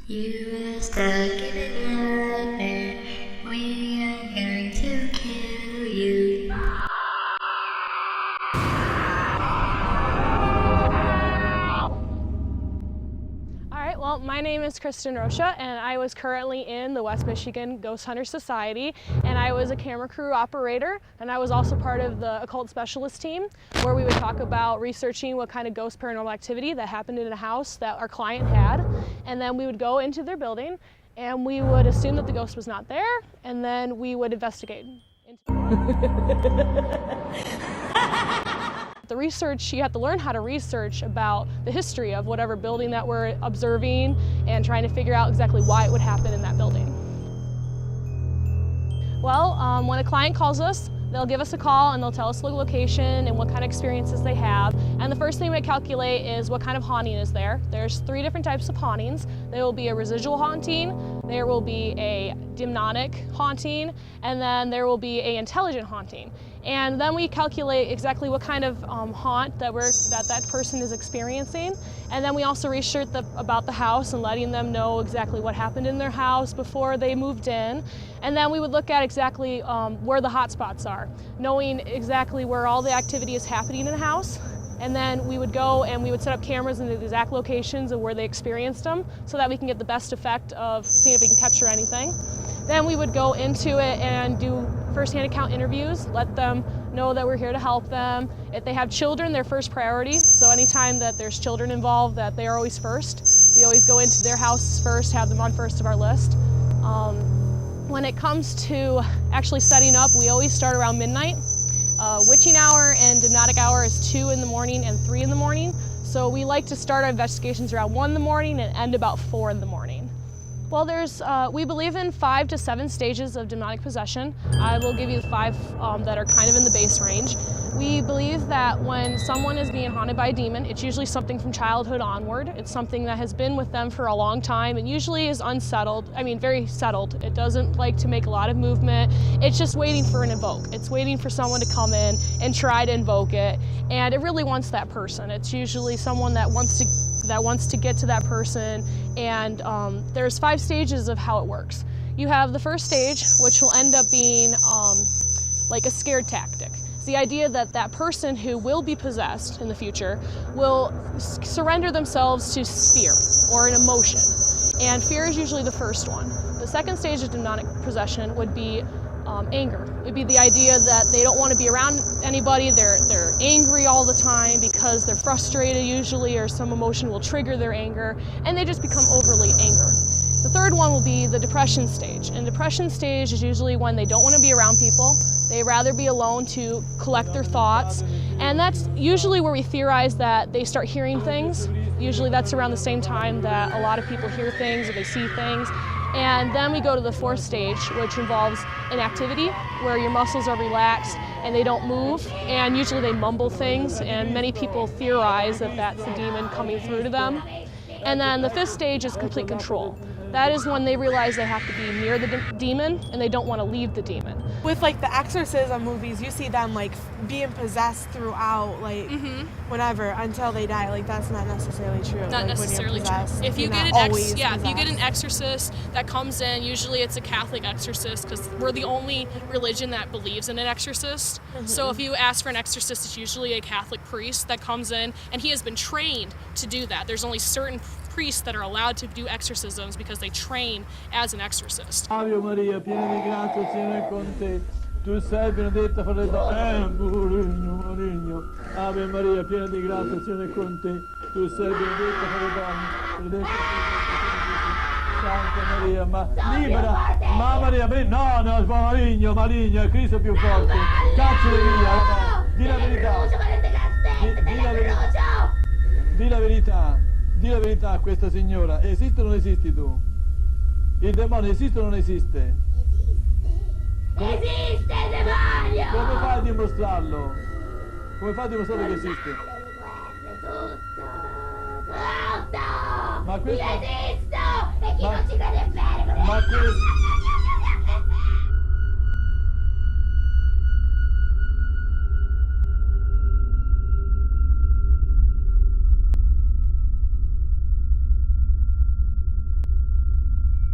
You are stuck in a nightmare. We are going to kill you. Alright, well, my name is Kristen Rocha, and I was currently in the West Michigan Ghost Hunter Society, and I was a camera crew operator, and I was also part of the occult specialist team, where we would talk about researching what kind of ghost paranormal activity that happened in a house that our client had, and then we would go into their building, and we would assume that the ghost was not there, and then we would investigate. The research, you have to learn how to research about the history of whatever building that we're observing and trying to figure out exactly why it would happen in that building. Well, when a client calls us, they'll give us a call and they'll tell us the location and what kind of experiences they have. And the first thing we calculate is what kind of haunting is there. There's 3 different types of hauntings. There will be a residual haunting, there will be a demonic haunting, and then there will be an intelligent haunting. And then we calculate exactly what kind of haunt that person is experiencing. And then we also research about the house and letting them know exactly what happened in their house before they moved in. And then we would look at exactly where the hot spots are, knowing exactly where all the activity is happening in the house. And then we would go and we would set up cameras in the exact locations of where they experienced them so that we can get the best effect of seeing if we can capture anything. Then we would go into it and do first-hand account interviews, let them know that we're here to help them. If they have children, they're first priority. So anytime that there's children involved, that they are always first. We always go into their houses first, have them on first of our list. When it comes to actually setting up, we always start around midnight. Witching hour and demonic hour is 2 in the morning and 3 in the morning. So we like to start our investigations around 1 in the morning and end about 4 in the morning. Well, we believe in 5 to 7 stages of demonic possession. I will give you the 5 that are kind of in the base range. We believe that when someone is being haunted by a demon, it's usually something from childhood onward. It's something that has been with them for a long time and usually is unsettled, very settled. It doesn't like to make a lot of movement. It's just waiting for an invoke. It's waiting for someone to come in and try to invoke it. And it really wants that person. It's usually someone that wants to get to that person. And there's 5 stages of how it works. You have the first stage, which will end up being like a scared tactic. It's the idea that that person who will be possessed in the future will surrender themselves to fear or an emotion. And fear is usually the first one. The second stage of demonic possession would be anger. It would be the idea that they don't want to be around anybody, they're angry all the time because they're frustrated usually, or some emotion will trigger their anger, and they just become overly angry. The third one will be the depression stage. And depression stage is usually when they don't want to be around people. They'd rather be alone to collect their thoughts. And that's usually where we theorize that they start hearing things. Usually that's around the same time that a lot of people hear things or they see things. And then we go to the 4th stage, which involves an activity where your muscles are relaxed and they don't move, and usually they mumble things, and many people theorize that that's the demon coming through to them. And then the 5th stage is complete control. That is when they realize they have to be near the demon and they don't want to leave the demon. With like the exorcism movies, you see them like being possessed throughout, like whatever, until they die. Like that's not necessarily true. Not like, necessarily true. If you get if you get an exorcist that comes in, usually it's a Catholic exorcist because we're the only religion that believes in an exorcist. So if you ask for an exorcist, it's usually a Catholic priest that comes in, and he has been trained to do that. There's only certain priests that are allowed to do exorcisms because they train as an exorcist. Ave Maria, piena di grazia, il Signore è con te. Tu sei benedetta fra le donne. Maligno. Ave Maria, piena di grazia, il Signore è con te. Tu sei benedetta fra le donne. Benedetta Santa Maria, ma libera. Ma Maria, no, maligno, Cristo è più forte. Cazzo via. Di la verità. Di la verità a questa signora, esiste o non esisti tu? Il demonio esiste o non esiste? Esiste il demonio! Come fai a dimostrarlo? Come fai a dimostrare che esiste? Tutto! Ma questo... Io esisto! E chi non ci crede bene,